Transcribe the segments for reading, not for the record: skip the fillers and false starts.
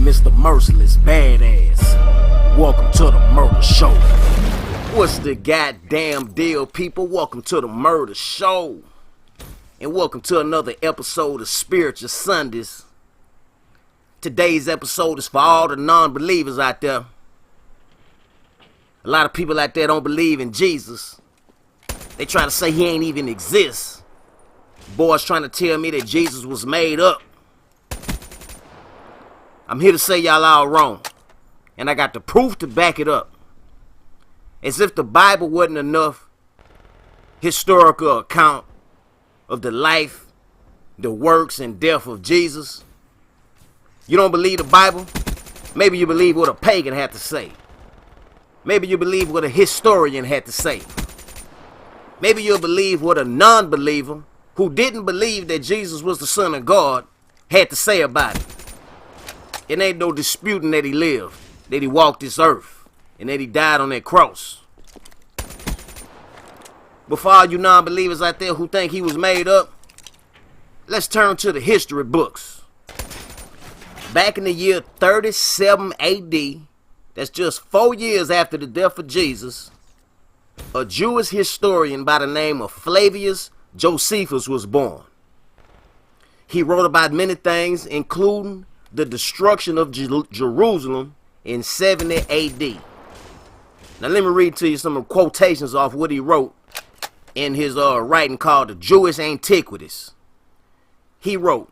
Mr. Merciless Badass. Welcome to the Murder Show. What's the goddamn deal, people? Welcome to the Murder Show. And welcome to another episode of Spiritual Sundays. Today's episode is for all the non-believers out there. A lot of people out there don't believe in Jesus. They try to say he ain't even exist. Boys trying to tell me that Jesus was made up. I'm here to say y'all all wrong. And I got the proof to back it up. As if the Bible wasn't enough historical account of the life, the works, and death of Jesus. You don't believe the Bible? Maybe you believe what a pagan had to say. Maybe you believe what a historian had to say. Maybe you'll believe what a non-believer who didn't believe that Jesus was the Son of God had to say about it. It ain't no disputing that he lived, that he walked this earth, and that he died on that cross. But for all you non-believers out there who think he was made up, let's turn to the history books. Back in the year 37 AD, that's just 4 years after the death of Jesus, a Jewish historian by the name of Flavius Josephus was born. He wrote about many things, including the destruction of Jerusalem in 70 AD. Now let me read to you some quotations off what he wrote in his writing called the Jewish Antiquities. He wrote,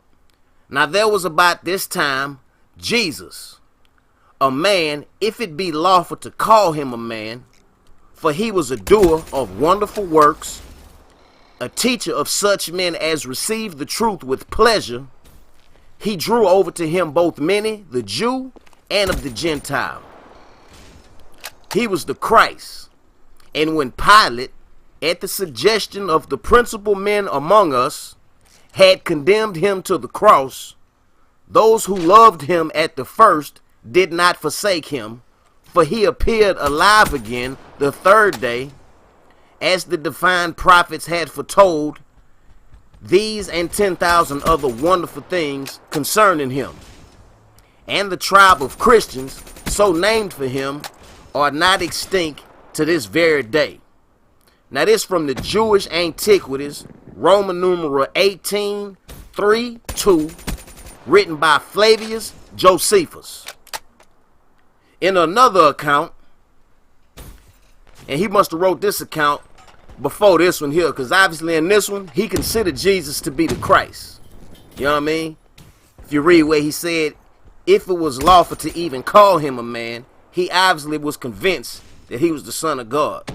"Now there was about this time Jesus, a man, if it be lawful to call him a man, for he was a doer of wonderful works, a teacher of such men as received the truth with pleasure. He drew over to him both many, the Jew and of the Gentile. He was the Christ. And when Pilate, at the suggestion of the principal men among us, had condemned him to the cross, those who loved him at the first did not forsake him, for he appeared alive again the third day, as the divine prophets had foretold, these and 10,000 other wonderful things concerning him. And the tribe of Christians, so named for him, are not extinct to this very day." Now this from the Jewish Antiquities, Roman numeral 18:3-2, written by Flavius Josephus. In another account, and he must have wrote this account before this one here, because obviously in this one, he considered Jesus to be the Christ. You know what I mean? If you read where he said, if it was lawful to even call him a man, he obviously was convinced that he was the Son of God.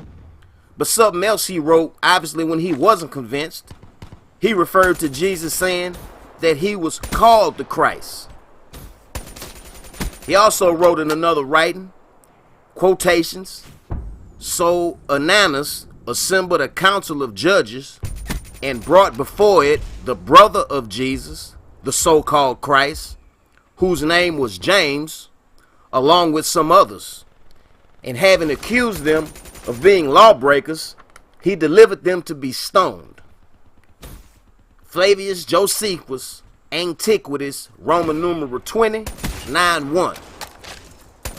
But something else he wrote, obviously when he wasn't convinced, he referred to Jesus saying that he was called the Christ. He also wrote in another writing, quotations, "So Ananus assembled a council of judges and brought before it the brother of Jesus, the so-called Christ, whose name was James, along with some others. And having accused them of being lawbreakers, he delivered them to be stoned." Flavius Josephus, Antiquities, Roman numeral 20:9-1.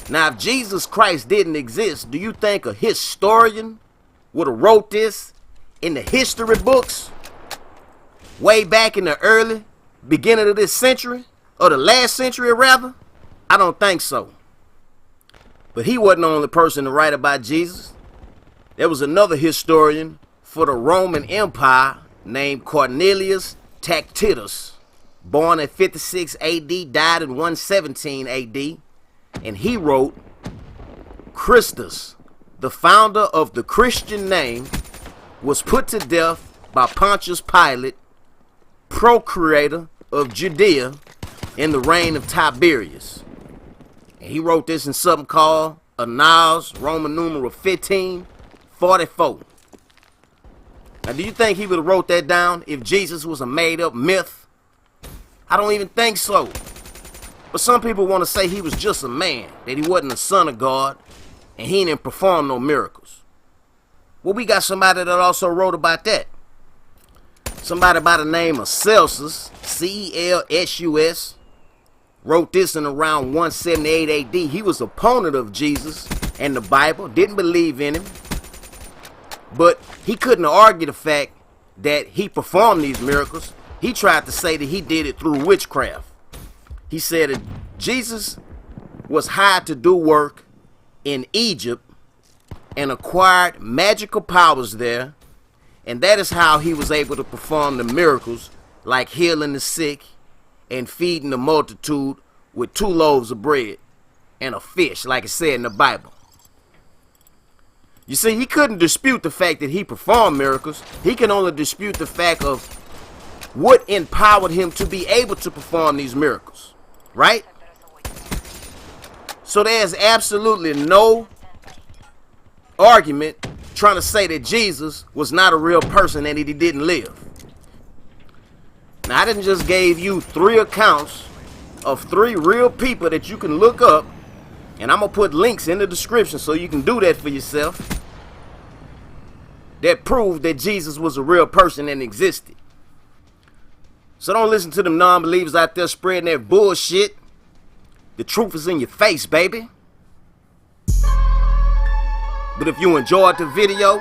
Now if Jesus Christ didn't exist, do you think a historian would have wrote this in the history books way back in the early beginning of this century, or the last century rather? I don't think so. But he wasn't the only person to write about Jesus. There was another historian for the Roman Empire named Cornelius Tacitus, born in 56 AD, died in 117 AD, and he wrote, "Christus, the founder of the Christian name, was put to death by Pontius Pilate, procurator of Judea, in the reign of Tiberius." And he wrote this in something called Annals, Roman numeral 15:44. Now do you think he would have wrote that down if Jesus was a made-up myth? I don't even think so. But some people want to say he was just a man, that he wasn't the Son of God, and he didn't perform no miracles. Well, we got somebody that also wrote about that. Somebody by the name of Celsus, Celsus, wrote this in around 178 AD. He was an opponent of Jesus and the Bible, didn't believe in him. But he couldn't argue the fact that he performed these miracles. He tried to say that he did it through witchcraft. He said that Jesus was hired to do work in Egypt and acquired magical powers there, and that is how he was able to perform the miracles like healing the sick and feeding the multitude with 2 loaves of bread and a fish, like it said in the Bible. You see, he couldn't dispute the fact that he performed miracles. He can only dispute the fact of what empowered him to be able to perform these miracles, right? So there's absolutely no argument trying to say that Jesus was not a real person and that he didn't live. Now, I didn't just gave you 3 accounts of 3 real people that you can look up, and I'm going to put links in the description so you can do that for yourself, that prove that Jesus was a real person and existed. So don't listen to them non-believers out there spreading that bullshit. The truth is in your face, baby. But if you enjoyed the video,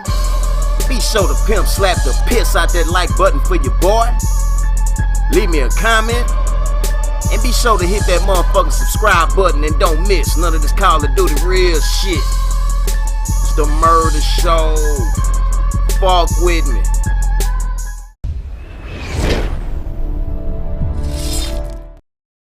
be sure to pimp slap the piss out that like button for your boy. Leave me a comment. And be sure to hit that motherfucking subscribe button and don't miss none of this Call of Duty real shit. It's the murder show. Fuck with me.